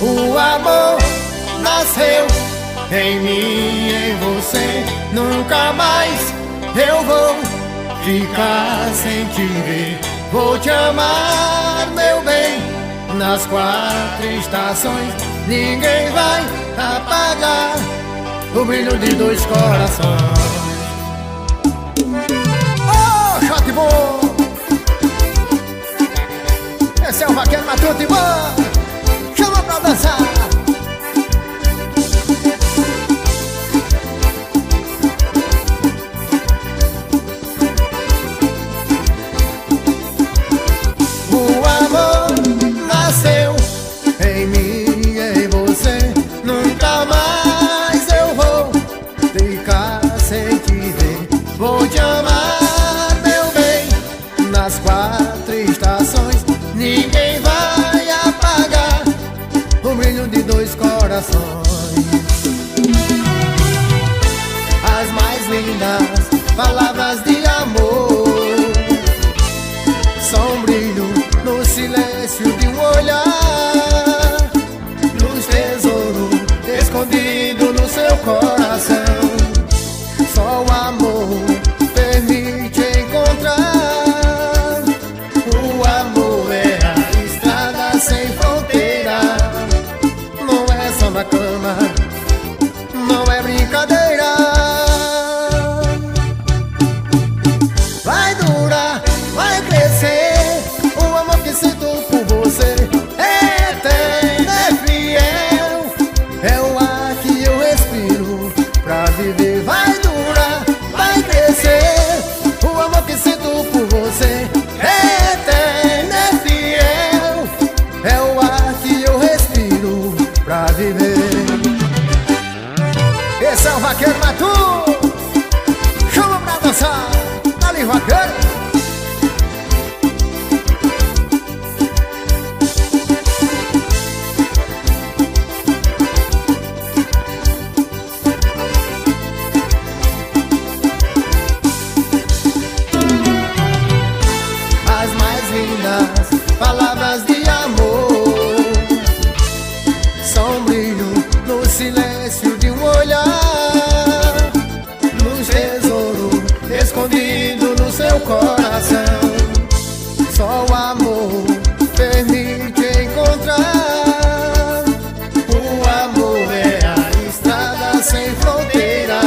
O amor nasceu em mim e em você. Nunca mais eu vou ficar sem te ver. Vou te amar, meu bem, nas 4 estações. Ninguém vai apagar o brilho de 2 corações. Oh, shot bom! Esse é o Vaqueiro Matuto e bom! Chama pra dançar! O amor nasceu em mim e em você. Nunca mais eu vou ficar sem te ver. Vou te amar, meu bem, nas 4 estações. Ninguém vai apagar o brilho de 2 corações. As mais lindas palavras de amor são um brilho no silêncio de um olhar, luz, tesouro escondido no seu coração. Só o amor permite encontrar. O amor é a estrada sem fronteira. Não é só na cama, não é brincadeira. Vai durar, vai crescer. O amor que sinto por você é eterno, é fiel. É o ar que eu respiro pra viver. Vai durar, vai crescer. O amor que sinto por você é eterno, é fiel. É o ar que eu respiro pra viver. Esse é o Vaqueiro Matuto. Chama pra dançar. Dali, vaqueiro. As mais lindas palavras de amor são um brilho no silêncio de um olhar, luz, tesouro escondido no seu coração. Só o amor permite encontrar. O amor é a estrada sem fronteira.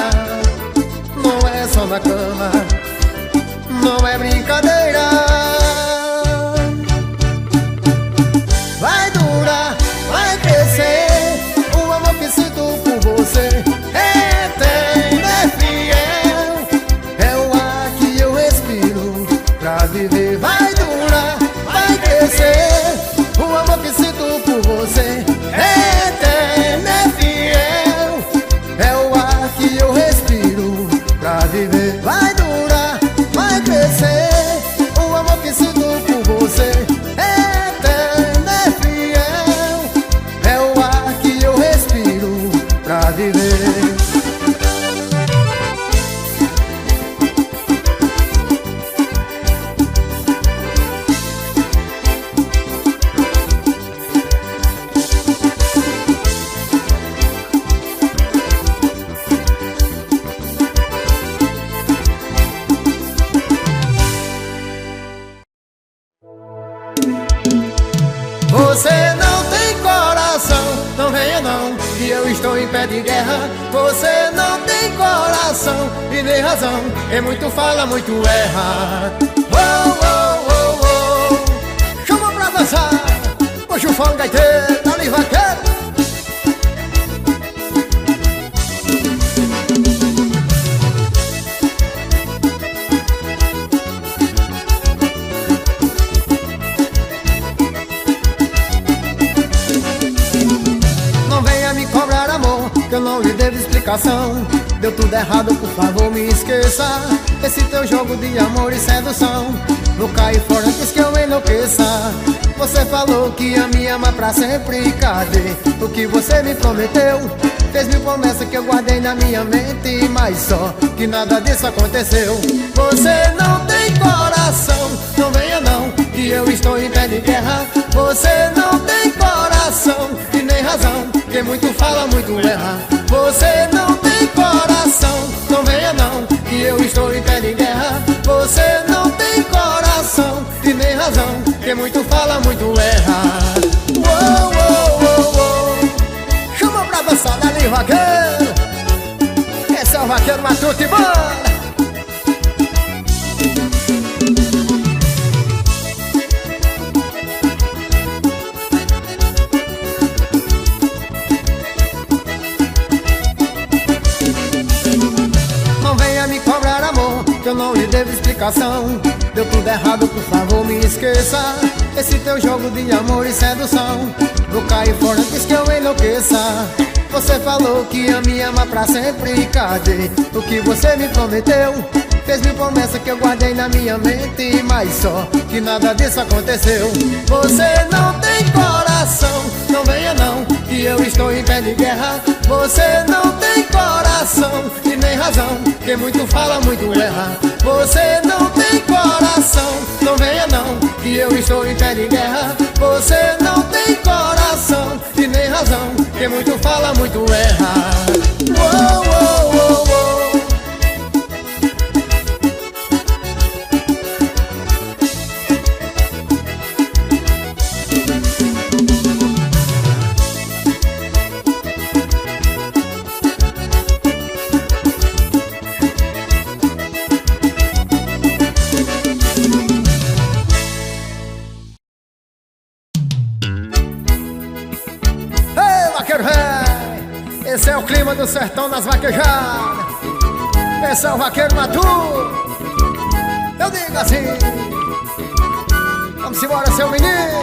Não é só na cama, não é brincadeira. Vai durar, vai crescer. O amor que sinto por você é eterno, é fiel. É o ar que eu respiro pra viver. Vai durar, vai crescer. O amor que sinto por você é eterno, é fiel. É o ar que eu respiro pra viver. Vai durar, vai crescer. O amor que sinto por você é eterno, é fiel. É o ar que eu respiro pra viver. Você não tem coração, não venha não, que eu estou em pé de guerra. Você não tem coração e nem razão, é muito fala, muito erra. Oh, oh, oh, oh. Chama pra dançar, puxa o fone gaiteiro, dali vaqueiro. Que eu não lhe devo explicação. Deu tudo errado, por favor me esqueça. Esse teu jogo de amor e sedução, vou cair fora antes que eu enlouqueça. Você falou que ia me amar pra sempre, cadê o que você me prometeu? Fez mil promessas que eu guardei na minha mente, mas só que nada disso aconteceu. Você não tem coração, não venha não, que eu estou em pé de guerra. Você não tem coração e nem quem muito fala, muito erra. Você não tem coração, não venha não, que eu estou em pé de guerra. Você não tem coração e nem razão, quem muito fala, muito erra. Uou, uou, uou, uou. Chama pra dançar dali, vaqueiro. Esse é o Vaqueiro Matuto e bora! Não venha me cobrar amor, que eu não lhe devo explicação. Deu tudo errado, por favor me esqueça. Esse teu jogo de amor e sedução, vou cair fora antes que eu enlouqueça. Você falou que ia me amar pra sempre e cadê o que você me prometeu? Fez-me promessa que eu guardei na minha mente, mas só que nada disso aconteceu. Você não tem coração, não venha não, que eu estou em pé de guerra. Você não tem coração e nem razão, quem muito fala, muito erra. Você não tem coração, não venha não, que eu estou em pé de guerra. Você não tem coração e nem razão, quem muito fala, muito erra. Uou, uou, uou, uou. Esse é o clima do sertão das vaquejadas. Esse é o Vaqueiro Matuto. Eu digo assim: vamos embora, seu menino.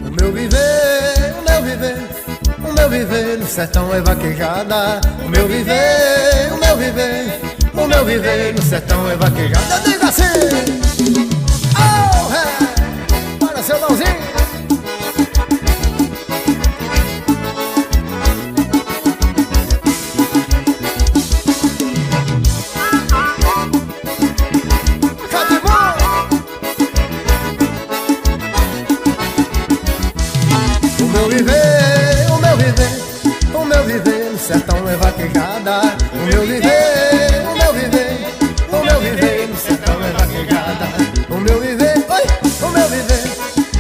O meu viver, o meu viver, o meu viver no sertão é vaquejada. O meu viver, o meu viver, o meu viver no sertão é vaquejada. Eu digo assim: oh, hey, para seu Dãozinho. O meu viver, o meu viver, o meu viver no sertão é vaquejada. O meu viver, o meu viver, o meu viver no sertão é vaquejada. O meu viver, oi, o meu viver,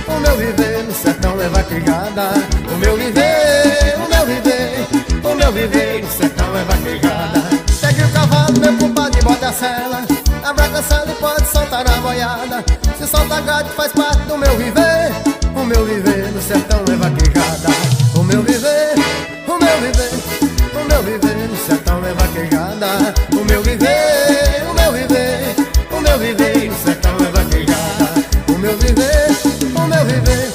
o meu viver no sertão é vaquejada. O meu viver, o meu viver, o meu viver no sertão é vaquejada. Pegue o cavalo, meu compadre, bota a sela, abra a cancela e pode soltar a boiada. Se solta gato faz parte do meu viver. O meu viver no sertão é vaquejada. O meu viver, o meu viver, o meu viver no sertão é vaquejada. O meu viver, o meu viver, o meu viver no sertão é vaquejada. O meu viver, o meu viver,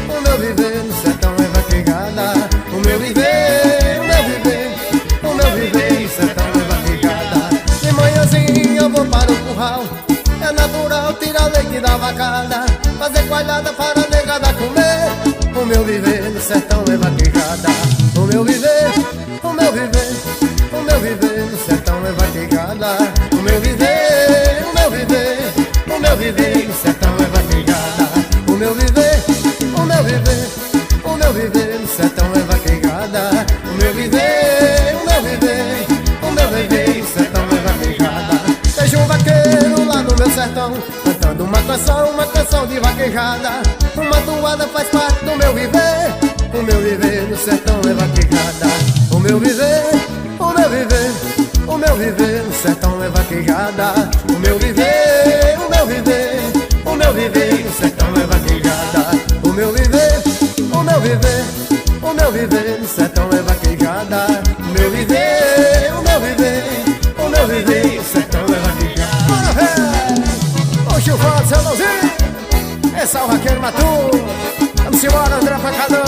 o meu viver no sertão é vaquejada. O meu viver, o meu viver, o meu viver no sertão é vaquejada. De manhãzinha eu vou para o curral, é natural tirar leite da vacada, fazer coalhada para a negada comer. O meu viver no sertão é vaquejada. O meu viver, o meu viver, o meu viver no sertão é vaquejada. O meu viver, o meu viver, o meu viver no sertão é vaquejada. O meu viver, o meu viver, o meu viver no sertão é vaquejada. O meu viver, o meu viver, o meu viver no sertão é vaquejada. Vejo um vaqueiro lá no meu sertão cantando uma canção de vaquejada. Uma toada faz parte do meu viver. O meu viver no sertão é vaquejada. O meu viver, o meu viver, o meu viver no sertão é vaquejada. O meu viver, o meu viver, o meu viver no sertão é vaquejada. O meu viver, o meu viver, o meu viver no sertão é vaquejada. O meu viver, o meu viver, o meu viver no sertão é vaquejada. Bora ver! O chuvão do seu Dãozinho. Esse é o Vaqueiro Matuto. Vamos embora, André Pacadão.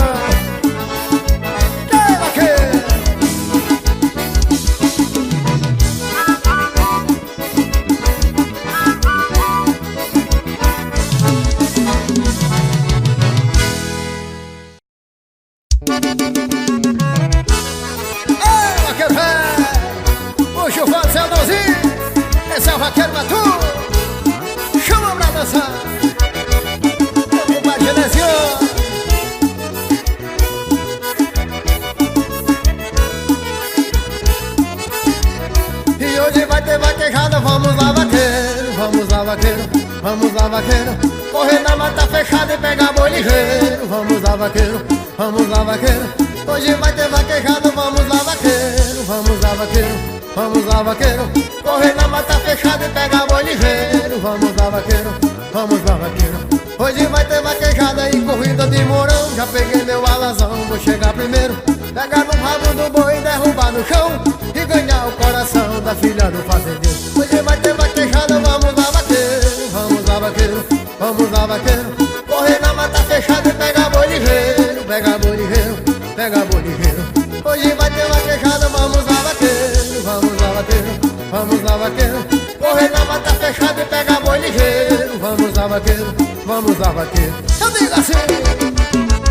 vaqueiro, vamos lá vaqueiro, correr na mata fechada e pegar boi ligeiro. Vamos lá vaqueiro, vamos lá vaqueiro, hoje vai ter vaquejada, vamos lá vaqueiro. Vamos lá vaqueiro, vamos lá vaqueiro, correr na mata fechada e pegar boi ligeiro. Vamos lá vaqueiro, vamos lá vaqueiro, hoje vai ter vaquejada e corrida de mourão. Já peguei meu alazão, vou chegar primeiro, pegar no rabo do boi e derrubar no chão e ganhar o coração da filha do fazendeiro. Hoje vai ter vaquejada, vamos lá vaqueiro, vamos lá vaqueiro, vamos lá vaqueiro, correr na mata fechada e pegar boi ligeiro. Pega boi ligeiro, pega boi ligeiro, hoje vai ter vaquejada, vamos lá vaqueiro, vamos lá vaqueiro, vamos lá vaqueiro, correr na mata fechada e pegar boi ligeiro. Vamos lá vaqueiro, vamos lá vaqueiro. Eu digo assim,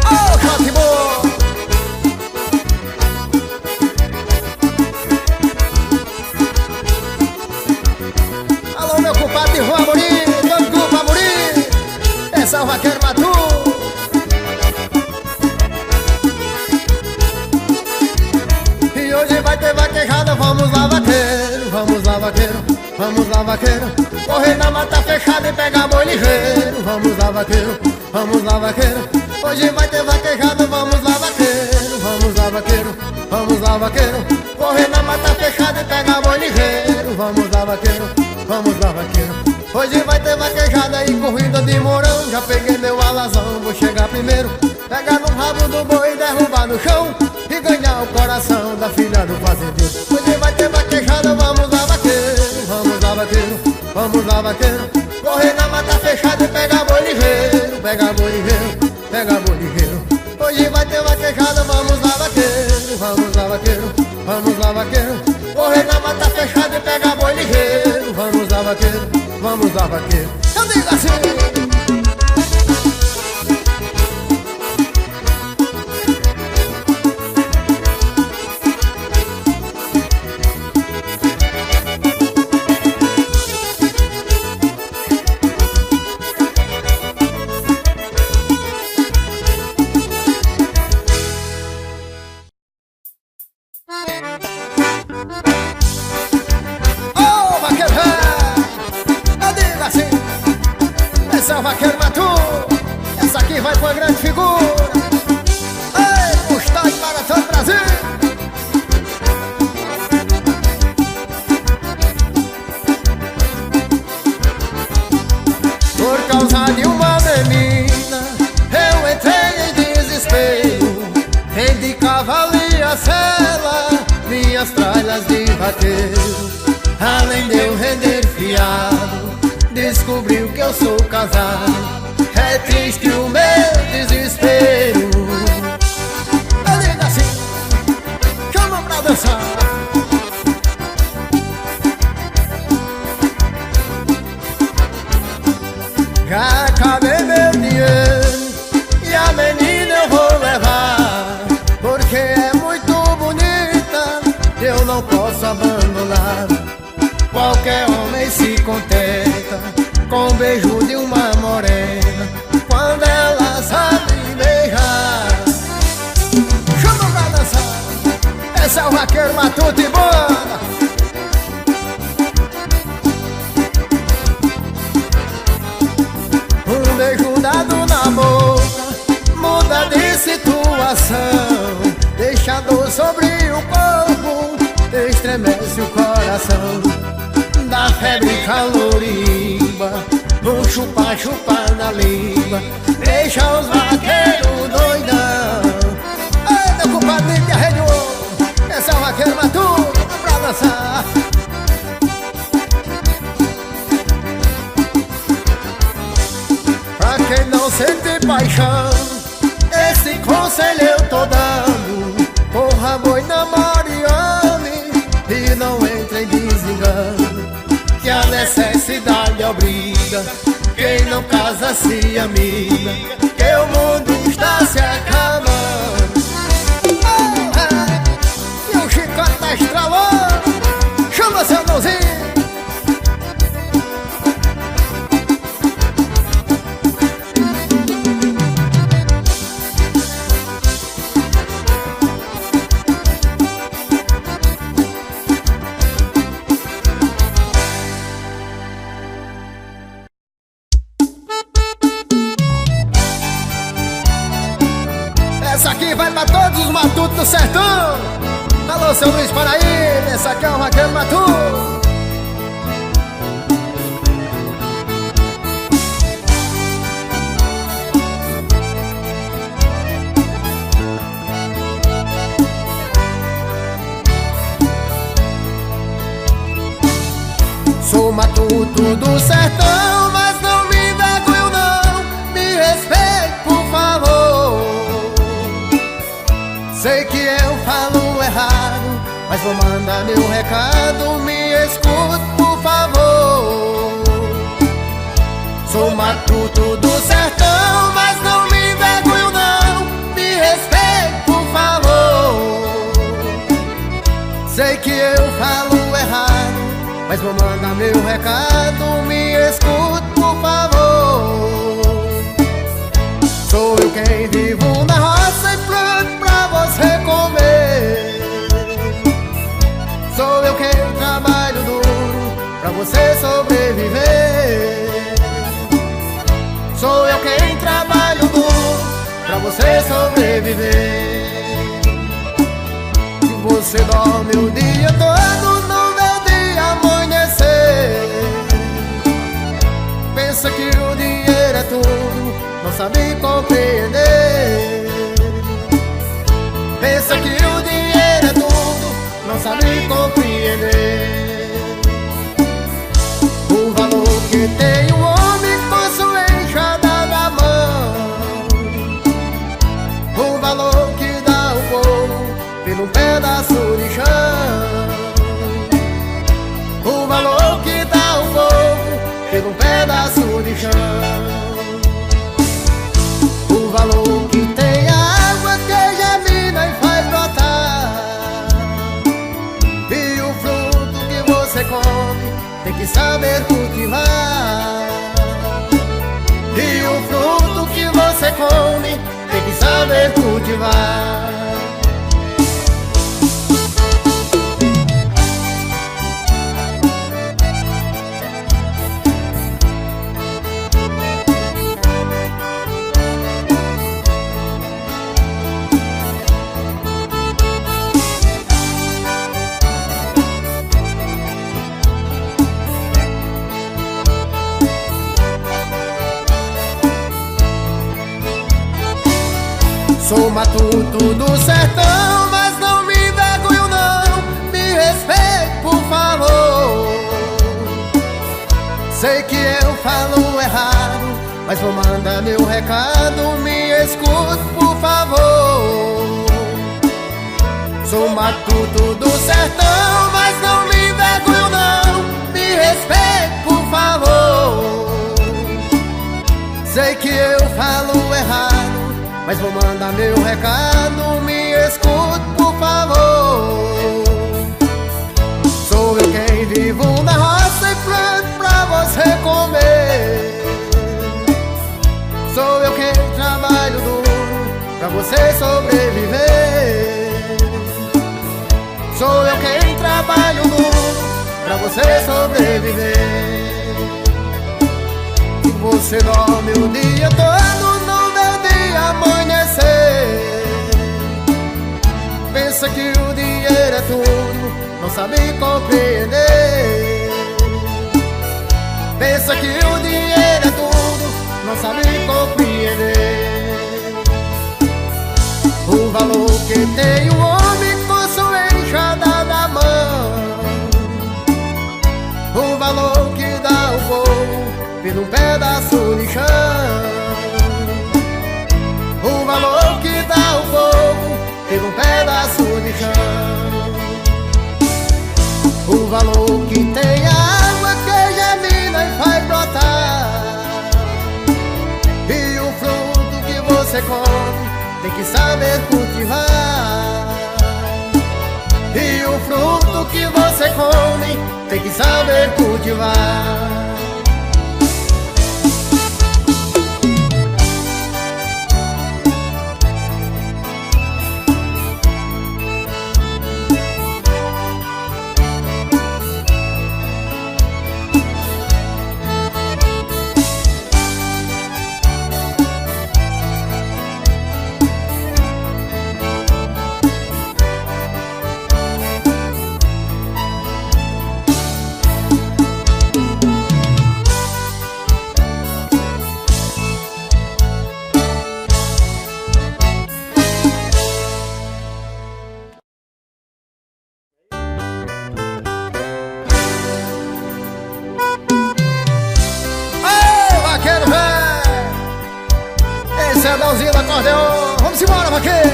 oh, shot boa. Alô, meu compadre Rua Amorim, todo grupo Amorim, esse é o vaqueiro Matu. E hoje vai ter vaquejada, vamos lá vaqueiro, vamos lá vaqueiro, vamos lá vaqueiro, correr na mata fechada e pegar boi ligeiro. Vamos lá vaqueiro, vamos lá vaqueiro, hoje vai ter vaquejada, vamos lá vaqueiro. Vamos lá vaqueiro, vamos lá vaqueiro, correr na mata fechada e pegar boi ligeiro. Vamos lá vaqueiro, vamos lá vaqueiro, hoje vai ter vaquejada e corrida de mourão. Já peguei meu alazão, vou chegar primeiro, pegar no rabo do boi e derrubar no chão e ganhar o coração da filha do fazendeiro. Hoje vai ter vaquejada, vamos lá vaqueiro, vamos lá vaqueiro, vamos lá vaqueiro, correr na mata fechada e pegar boi ligeiro. Pega boi ligeiro, pega boi ligeiro, hoje vai ter vaquejada, vamos lá vaqueiro, vamos lá vaqueiro, vamos lá vaqueiro, correr na mata fechada e pegar boi ligeiro. Vamos lá vaqueiro, vamos lá vaqueiro. Eu digo assim. Esse é o vaqueiro Matu, essa aqui vai pra uma grande figura. Ei, Gustavo para todo o Brasil. Por causa de uma menina, eu entrei em desespero. Vendi cavalo e a sela, minhas tralhas de vaqueiro. Além de eu render fiado, descobriu que eu sou casado. É triste o meu desespero. Eu digo assim, chama pra dançar. Já acabei meu dinheiro e a menina eu vou levar, porque é muito bonita, eu não posso abandonar. Qualquer homem se contenta com o beijo de uma morena, quando ela sabe beijar. Chama pra dançar, esse é o vaqueiro Matuto e banda. Um beijo dado na boca muda de situação, deixa dor sobre o corpo, estremece o coração. Da febre calorimba, um chupa-chupa na língua, deixa os vaqueiros doidão. Ei, meu compadre de Arreio, esse é o vaqueiro Matu, pra dançar. Pra quem não sente paixão, esse conselho eu tô dando: corra boi na Mariane e não entre em desengano, que a necessidade obriga quem não casa se amiga, que o mundo está se acabando. E o chicote tá estralando, chama seu nozinho. Essa aqui vai pra todos os matutos do sertão. Alô, seu Luiz Paraíba, essa aqui é o Raquel Matuto. Sou matuto do sertão, mas não me envergonho não. Me respeite, por favor. Sei que eu falo errado, mas vou mandar meu recado. Me escute, por favor. Sou matuto do sertão, mas não me envergonho não. Me respeite, por favor. Sei que eu falo errado, mas vou mandar meu recado. Me escute, por favor. Sou eu quem vivo na roça e planto pra você comer. Sou eu quem trabalho duro pra você sobreviver. Sou eu quem trabalho duro pra você sobreviver. Se você dorme o dia todo, não vê o dia amanhecer. Pensa que o dinheiro é tudo, não sabe compreender. Pensa que o dinheiro é tudo, não sabe compreender. O valor que tem o homem com sua enxada na mão. O valor que dá o povo pelo pedaço de chão. O valor que dá o povo pelo pedaço de chão. O valor que tem a água que germina e faz brotar. E o fruto que você come tem que saber cultivar. E o fruto que você come tem que saber cultivar. Sou matuto do sertão, mas não me envergonho não. Me respeite, por favor. Sei que eu falo errado, mas vou mandar meu recado. Me escute, por favor. Sou matuto do sertão, mas não me envergonho não. Me respeite, por favor. Sei que eu falo errado, mas vou mandar meu recado. Me escute, por favor. Sou eu quem vivo na roça e planto pra você comer. Sou eu quem trabalho duro pra você sobreviver. Sou eu quem trabalho duro pra você sobreviver. Se você dorme o dia todo, não vê o dia amanhecer. Pensa que o dinheiro é tudo, não sabe compreender. Pensa que o dinheiro é tudo, não sabe compreender. O valor que tem o homem com sua enxada na mão. O valor que dá o povo pelo pedaço de chão. O valor que dá o povo pelo pedaço de chão. O valor que tem a água que germina e faz brotar. E o fruto que você come tem que saber cultivar. E o fruto que você come tem que saber cultivar. Esse é Adãozinho do acordeon. Vamos embora, vaqueiro.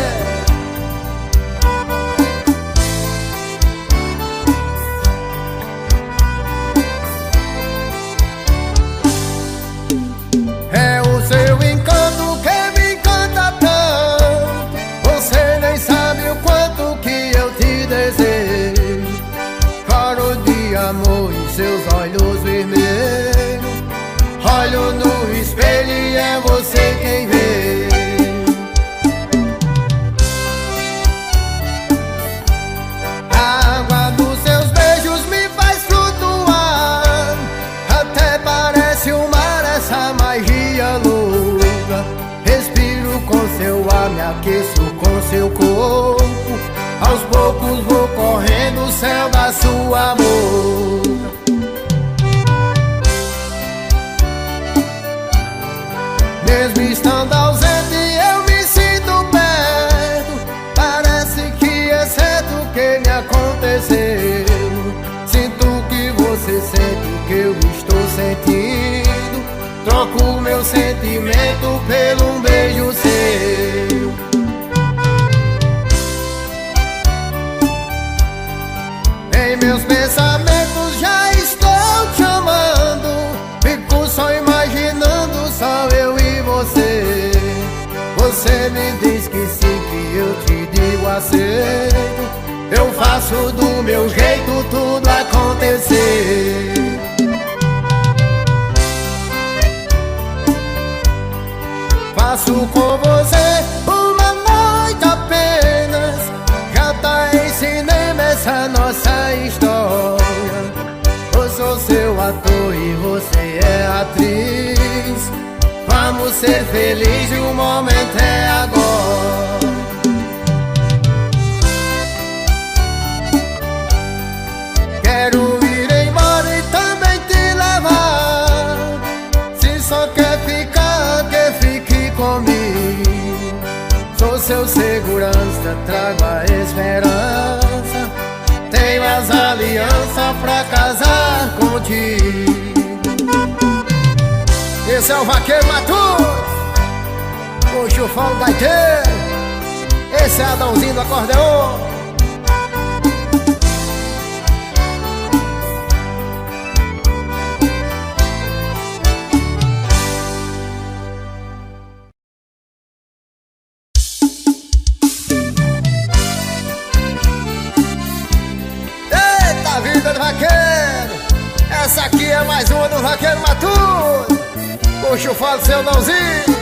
É o seu encanto que me encanta tanto. Você nem sabe o quanto que eu te desejo. Choro de amor em seus olhos vermelhos. Olho no espelho e é você quem vê. A água dos seus beijos me faz flutuar. Até parece o mar, essa magia louca. Respiro com seu ar, me aqueço com seu corpo. Aos poucos vou correndo o céu da sua boca. Mesmo estando ausente eu me sinto perto. Parece que é certo que me aconteceu. Sinto que você sente o que eu estou sentindo. Troco meu sentimento pelo um beijo seu. Em meus pensamentos já estou te amando. Fico só imaginando, só eu e você. Você me diz que sim, que eu te digo aceito. Eu faço do meu jeito tudo acontecer. Faço com você uma noite apenas. Já tá em cinema essa nossa história. Eu sou seu ator e você é atriz. Vamos ser felizes, o momento é agora. Quero ir embora e também te levar. Se só quer ficar, que fique comigo. Sou seu segurança, trago a esperança. Tenho as alianças pra casar contigo. Esse é o vaqueiro Matuto, o chufão gaiteiro. Esse é Adãozinho do acordeon. Eita vida do vaqueiro. Essa aqui é mais uma do vaqueiro Matuto. Puxa o falo, seu Dãozinho.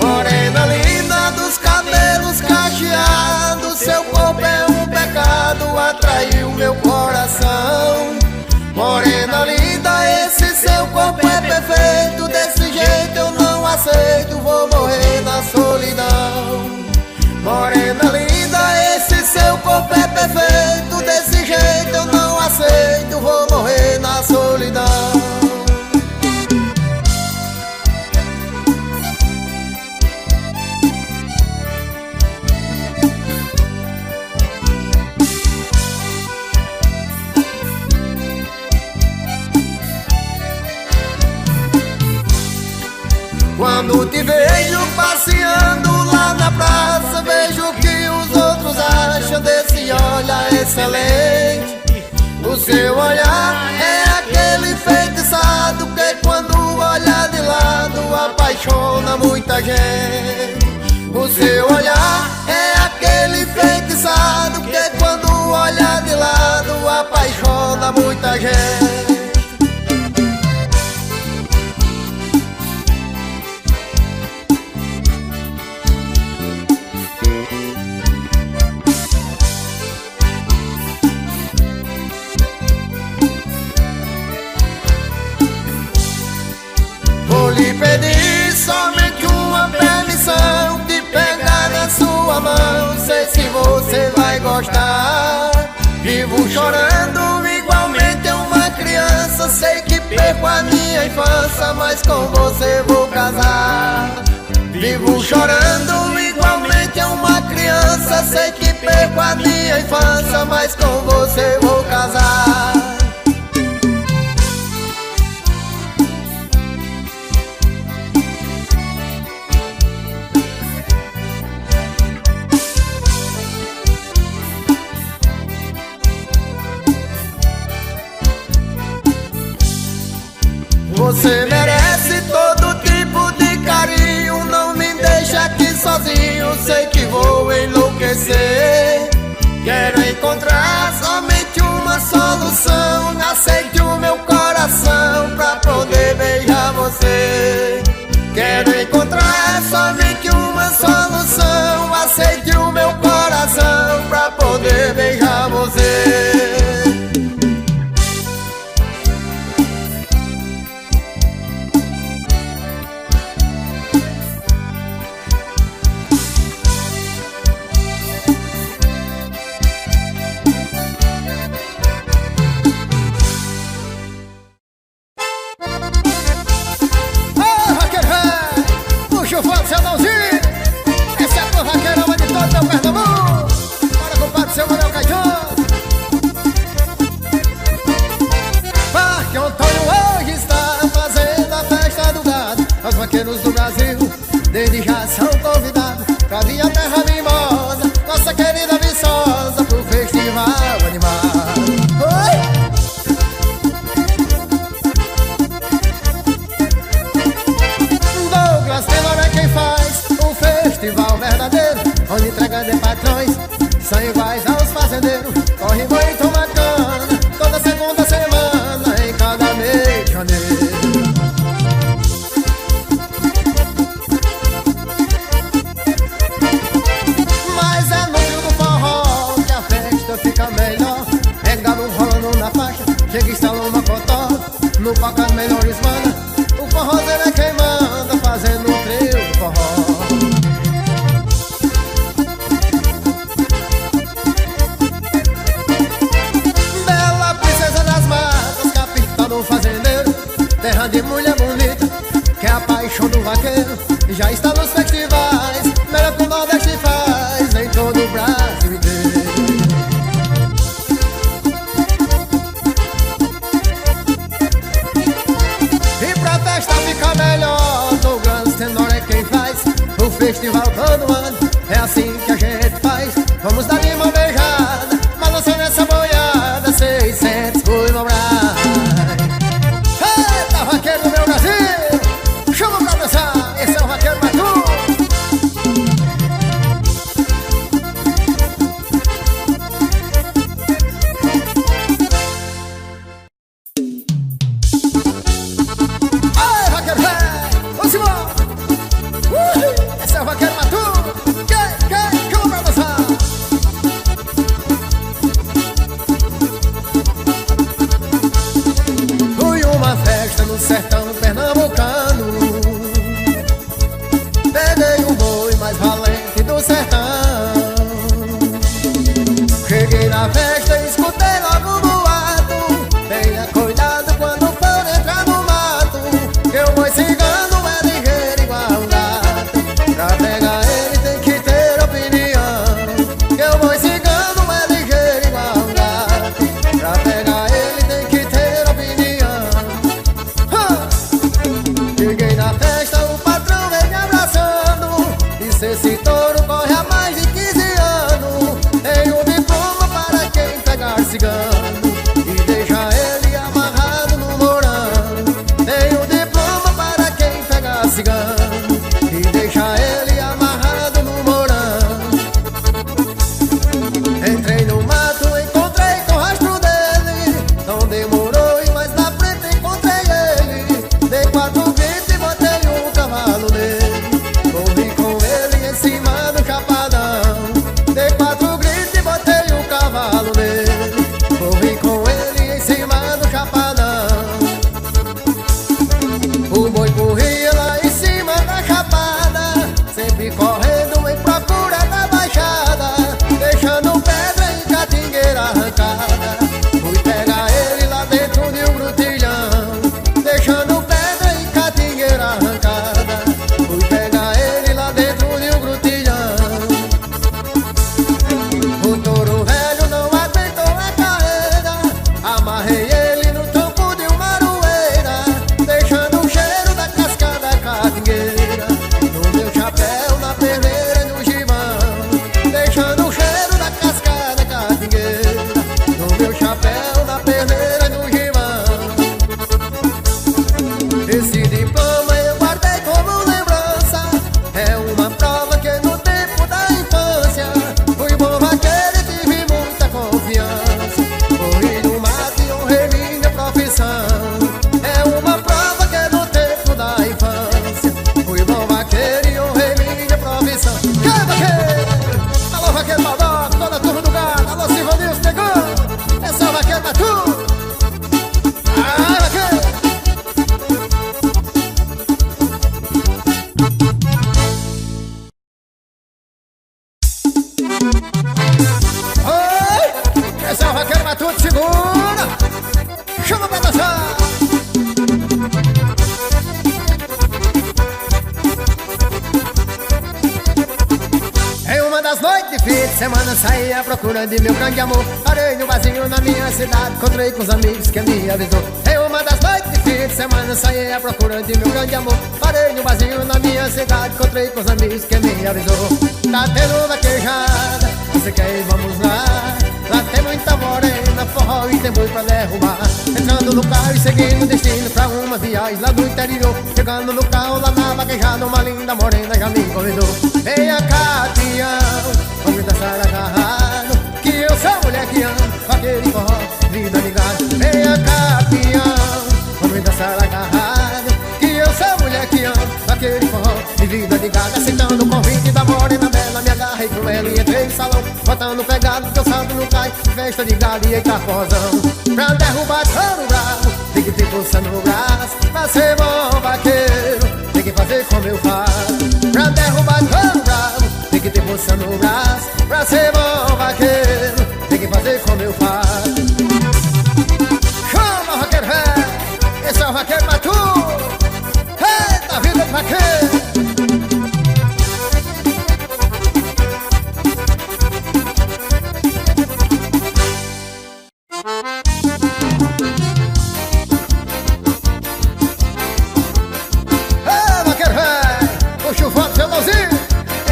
Morena linda dos cabelos cacheados, seu corpo é um pecado, atraiu meu coração. Morena linda, esse seu corpo é perfeito. Desse jeito eu não aceito, vou morrer na solidão. Morena linda, esse seu corpo é perfeito. Desse jeito eu não aceito, vou morrer na solidão. Quando te vejo passeando lá na praça, vejo que os outros acham desse olhar excelente. O seu olhar é aquele enfeitiçado que quando olha de lado apaixona muita gente. O seu olhar é aquele enfeitiçado que quando olha de lado apaixona muita gente. Lhe pedi somente uma permissão de pegar na sua mão. Sei se você vai gostar. Vivo chorando igualmente uma criança. Sei que perco a minha infância, mas com você vou casar. Vivo chorando igualmente uma criança. Sei que perco a minha infância, mas com você vou casar. Você merece todo tipo de carinho. Não me deixa aqui sozinho, sei que vou enlouquecer. Quero encontrar somente uma solução. Aceite o meu coração pra poder beijar você. Quero encontrar somente uma solução. Aceite o meu coração pra poder beijar você. Puxa o fogo, seu mãozinho. Essa é a porraqueirama de todo meu Pernambuco. Bora, compadre, seu Manuel Caetano. Parque Antônio hoje está fazendo a festa do gado. Os vaqueiros do Brasil desde já são convidados pra vir a terra mimosa, nossa querida Viçosa, pro festival animado. Oi! Festival verdadeiro, onde entrega de patrões são iguais aos fazendeiros. Corre muito bacana, toda segunda semana, em cada mês de janeiro. Mas é no meio do forró que a festa fica melhor. É galo rolando na faixa, chega e instala uma cotó. No palco as melhores bandas, o forrozeiro é quem manda, fazendo um trio do forró. Terra de mulher bonita, que é a paixão do vaqueiro. Já está nos festivais, melhor que o Nordeste faz, em todo o Brasil inteiro. E pra festa ficar melhor, Douglas Tenor é quem faz o festival todo ano. É assim que a gente faz, vamos dar uma beijada, balançando essa boiada, 600 foi no braço. Vaqueiro do meu Brasil, chama pra dançar, esse é o vaqueiro Matu. Ai, vaqueiro velho, vamos embora. Esse é o vaqueiro Matu. Chama pra dançar. Fui uma festa no sertão pernambucano. Peguei o boi mais valente do sertão. Cheguei na festa e escutei logo um boato. Tenha cuidado quando for entrar no mato, que o boi cigano é ligeiro igual um gato. Pra pegar ele tem que ter opinião, que o boi cigano é ligeiro igual um gato. Pra pegar ele tem que ter opinião. Cheguei na festa, o patrão vem me abraçando. Disse: esse touro corre há mais de 15 anos. Tem um diploma para quem Esse diploma eu guardei como lembrança. É uma prova que no tempo da infância fui bom vaqueiro e tive muita confiança. Corri no mato e honrei minha profissão. É uma prova que no tempo da infância fui bom vaqueiro e honrei minha profissão. Quem vaqueiro? Alô, vaqueiro Baldock, toda a turma do gado. Alô, Silvanilson Negão. Esse é o vaqueiro Matu. Ah, vaqueiro! Oi! Esse é o vaqueiro Matuto, segura! Chama pra dançar! Em uma das noites de fim de semana saí à procura de meu grande amor. Parei no barzinho na minha cidade, encontrei com os amigos que me avisou. Em uma das noites de fim de semana saí à procura de meu grande amor. Parei no barzinho na minha cidade, encontrei com os amigos que me avisou. Tá tendo vaquejada, você quer ir, vamos lá. Lá tem muita morena, forró e tem boi pra derrubar. Entrando no carro e seguindo destino pra uma viagem lá do interior. Chegando no carro lá na vaquejada, uma linda morena já me convidou. Venha cá, peão, vamos dançar agarrado, que eu sou mulher que amo vaqueiro e forró, vida ligada. Venha cá, peão, vamos dançar agarrado, que eu sou mulher que amo vaqueiro e forró, de vida ligada. Aceitando o convite da morena bela, me agarrei com ela e entrei no salão, botando pegado que eu salto não cai. Festa de gado e eita forrozão. Pra derrubar cano bravo, tem que ter força no braço. Pra ser bom vaqueiro, tem que fazer como eu faço. Pra derrubar cano bravo, tem que ter força no braço. Pra ser bom vaqueiro, tem que fazer como eu faço. Chama, vaqueiro velho, esse é o vaqueiro Matu. Eita, vida de vaqueiro.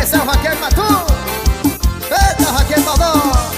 Esse é o vaqueiro Matu. Eita, vaqueiro Baldock.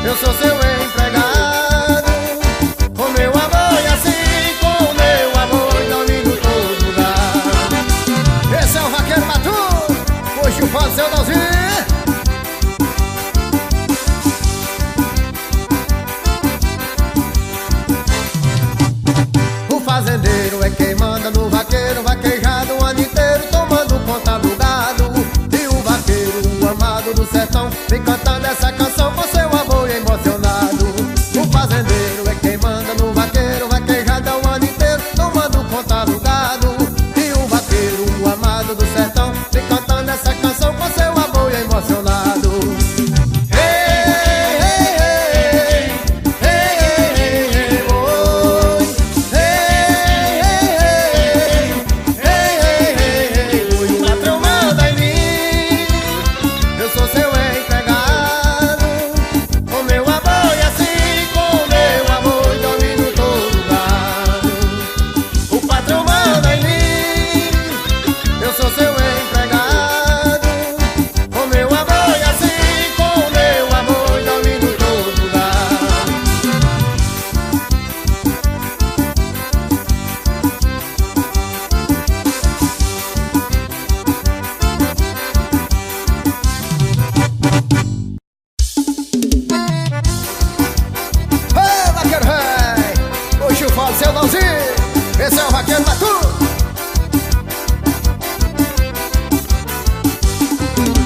eu sou seu empregado. Com meu amor e assim, com meu amor domino todo lugar. Esse é o Vaqueiro Matuto, puxa o fone, seu Dalzinho. O fazendeiro é quem manda no vaqueiro, vaquejado o ano inteiro, tomando conta do gado. E o vaqueiro, o amado do sertão, vem cantando essa canção com seu amor emocionado. O fazendeiro é quem manda no vaqueiro, vaquejado o ano inteiro, tomando conta do gado. E o vaqueiro, o amado do sertão, vem cantando essa canção com seu amor emocionado. Seu Dalzinho, esse é o Vaqueiro Matuto.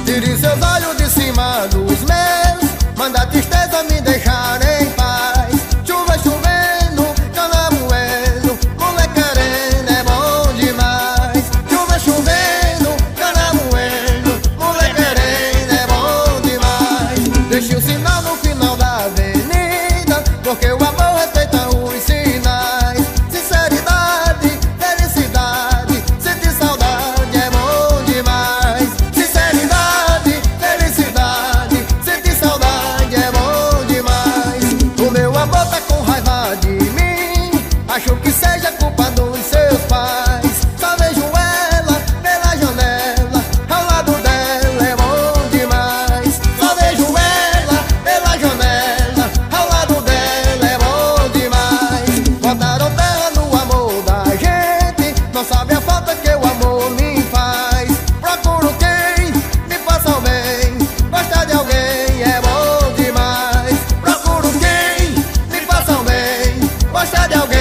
Tire seus olhos de cima dos meus, manda a tristeza me deixar em paz. Chuva chovendo, cana moendo, mulher querendo é bom demais. Chuva chovendo, cana moendo, mulher querendo é bom demais. Deixe o sinal no final da avenida, porque o amor respeita os sinais. Acho que seja culpa dos seus pais. Só vejo ela pela janela, ao lado dela é bom demais. Só vejo ela pela janela, ao lado dela é bom demais. Botaram terra no amor da gente, não sabe a falta que o amor me faz. Procuro quem me faça o bem, gostar de alguém é bom demais. Procuro quem me faça o bem, gostar de alguém.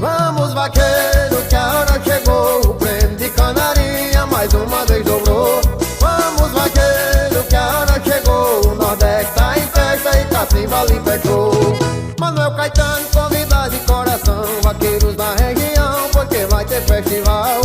Vamos, vaqueiro, que a hora chegou. O prêmio de canarinha mais uma vez dobrou. Vamos, vaqueiro, que a hora chegou. O Nordeste tá em festa e Cacimbali fechou. Manuel Caetano convida de coração vaqueiros da região, porque vai ter festival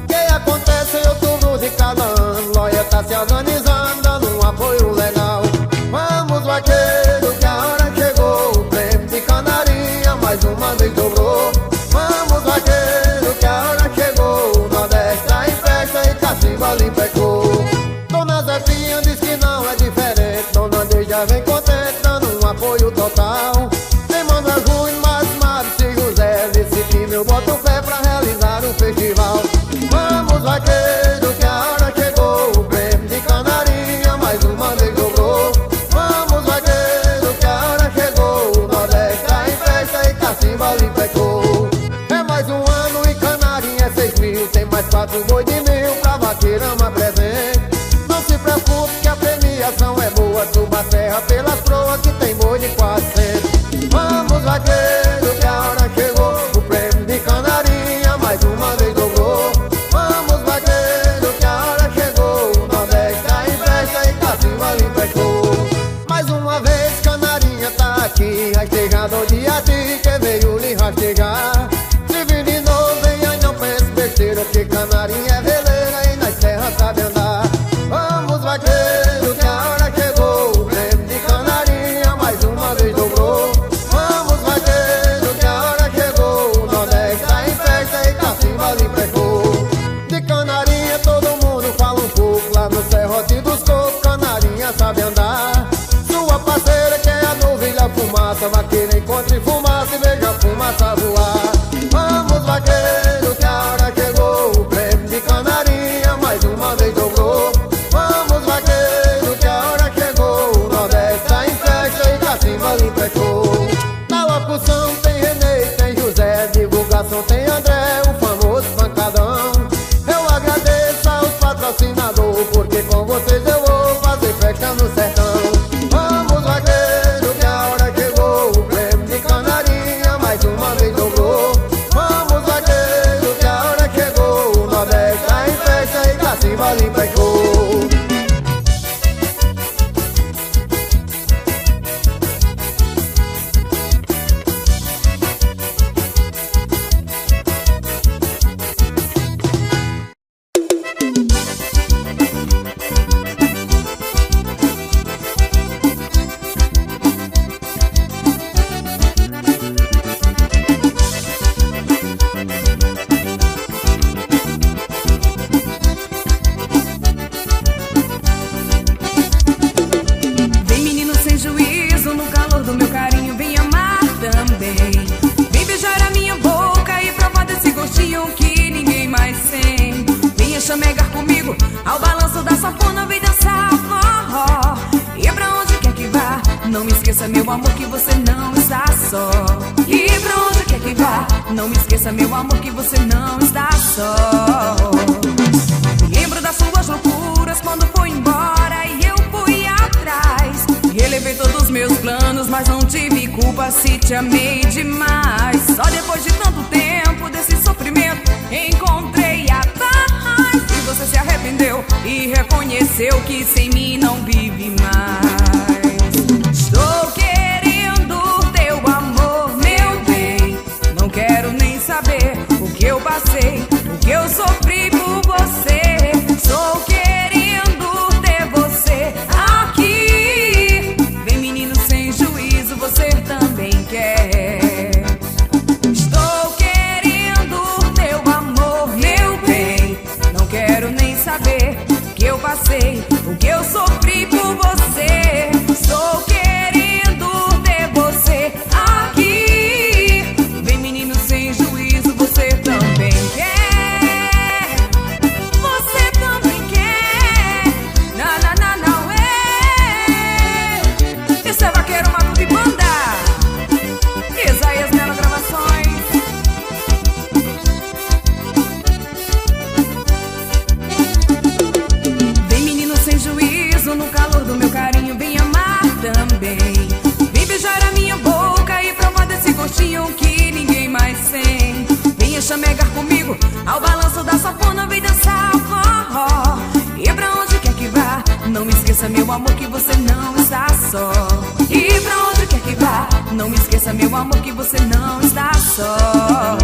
que acontece em outubro de cada ano. Loia tá se organizando, dando um apoio legal. Vamos, vaqueiro, que a hora chegou. O prêmio de canarinha mais uma vez dobrou. Vamos, vaqueiro, que a hora chegou. O Nordeste tá em festa e Cacimbali fechou. Dona Zefinha diz que não é diferente. Dona Deja vem contente, dando um apoio total. Tem Manuel Júnior, Márcio, Márcio e José. Nesse time eu boto fé pra realizar o festival. Vamos, vaqueiro, que a hora chegou. O prêmio de canarinha mais uma vez dobrou. Vamos, vaqueiro, que a hora chegou. O Nordeste tá em festa e Cacimbali fechou. É mais um ano e canarinha é 6 mil. Tem mais 4 boi de mil pra vaqueirama presente. Não se preocupe que a premiação é boa. Suba a serra pelas proas que tem boi de 400. Vamos, vaqueiro, que a hora chegou. O prêmio de canarinha mais uma vez dobrou. Vamos, vaqueiro, que a hora chegou. O Nordeste tá em festa e Cacimbali fechou. Mais uma vez canarinha tá aqui, rastejado de ati, que veio lhe rastejar. Se vir de novo, venha chamegar comigo ao balanço da sanfona, vem dançar forró. E pra onde quer que vá, não me esqueça, meu amor, que você não está só. E pra onde quer que vá, não me esqueça, meu amor, que você não está só. Lembro das suas loucuras quando foi embora e eu fui atrás. Relevei todos os meus planos, mas não tive culpa se te amei demais. Só depois de tanto tempo desse sofrimento encontrei a paz. E você se arrependeu e reconheceu que sem mim não vive mais. Estou querendo teu amor, meu bem. Não quero nem saber o que eu passei, o que eu sofri por você. Estou querendo ter você aqui. Vem, menino sem juízo, você também quer. Estou querendo teu amor, meu bem. Não quero nem saber o que eu passei, o que eu sofri por você. Estou querendo ter você aqui. Vem, menino sem juízo, você também quer. Você também quer. Na, na, na, não é. Esse é Vaqueiro Matuto e Banda. Isaías Melo Gravações. Vem, menino sem juízo, no calor do meu carinho, vem amar também. Vem beijar a minha boca e provar desse gostinho que ninguém mais tem. Venha chamegar comigo ao balanço da sanfona, vem dançar forró. E pra onde quer que vá, não me esqueça, meu amor, que você não está só. E pra onde quer que vá, não me esqueça, meu amor, que você não está só.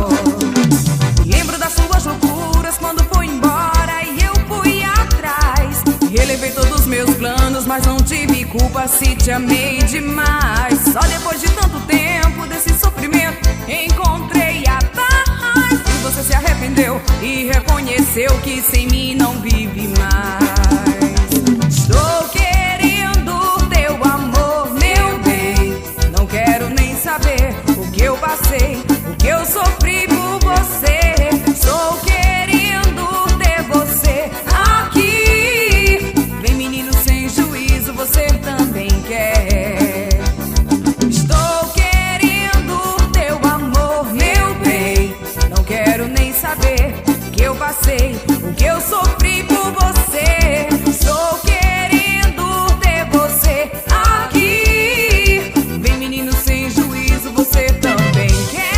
Lembro das suas loucuras quando foi embora e eu fui atrás. Relevei todos os meus planos, mas não tive culpa se te amei demais. Só depois de tanto tempo desse sofrimento encontrei a paz. E você se arrependeu e reconheceu que sem mim não vive mais. Estou querendo teu amor, meu bem. Não quero nem saber o que eu passei, o que eu sofri por você. Estou querendo ter você aqui. Vem, menino sem juízo, você também quer. Estou querendo teu amor, meu bem. Não quero nem saber o que eu passei, o que eu sofri por você. Estou querendo ter você aqui. Vem, menino sem juízo, você também quer.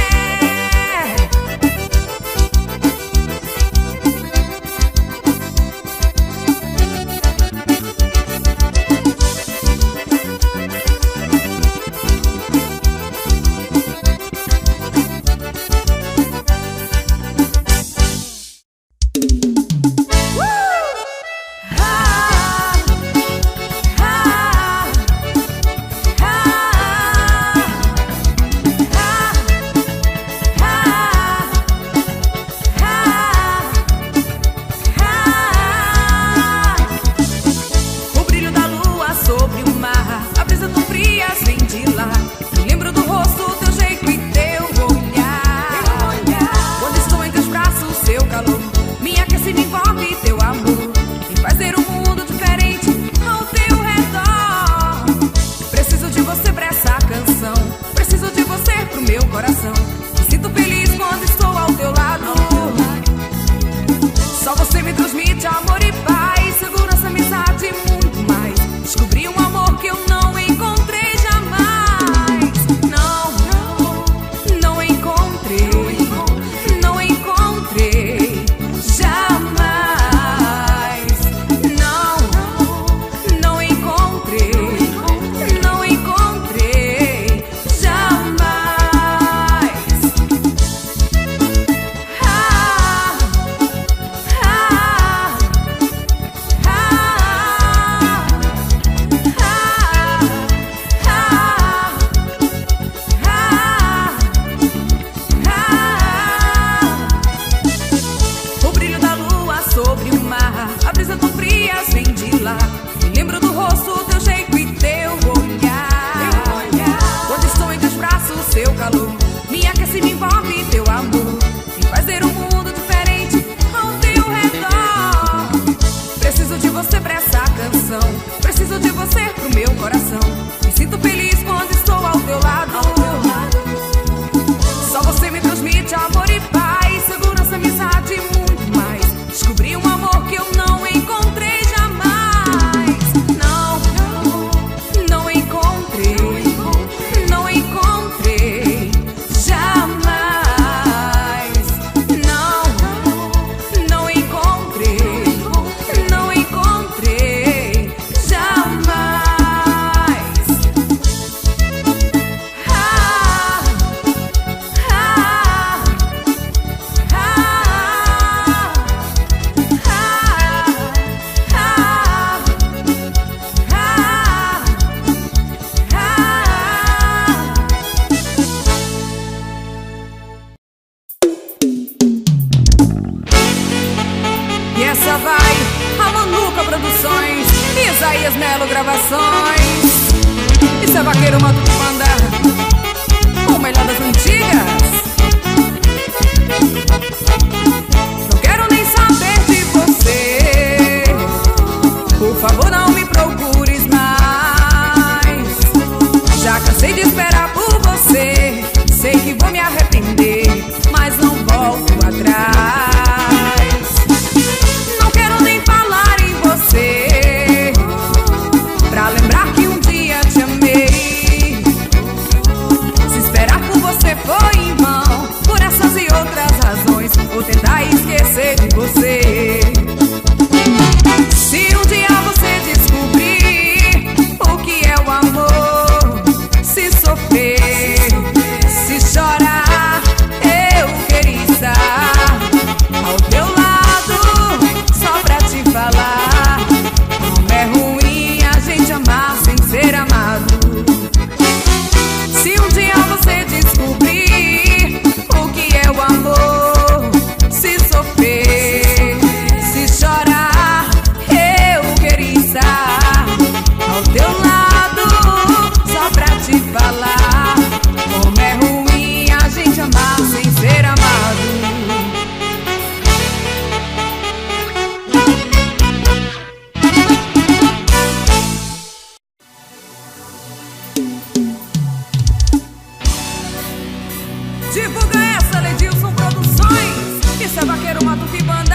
E essa vai a Manuca Produções, Isaías Melo Gravações. Isso é Vaqueiro Mato que manda, com o melhor das antigas. Não quero nem saber de você, por favor não me procures mais. Já cansei de esperar por você, sei que vou me arrepender, mas não volto atrás. Não quero nem falar em você, pra lembrar que um dia te amei. Se esperar por você foi em vão, por essas e outras razões, vou tentar esquecer de você. Se um dia você descobrir o que é o amor, se sofrer, se chorar, eu queria estar ao teu lado, só pra te falar como é ruim a gente amar sem ser amado. Se um dia você descobrir o que é o amor, se sofrer, se chorar, eu queria estar ao teu lado, só pra te falar como é ruim a gente amar sem ser amado. Divulga essa, Ledilson Produções. Isso é Vaqueiro Mato que manda.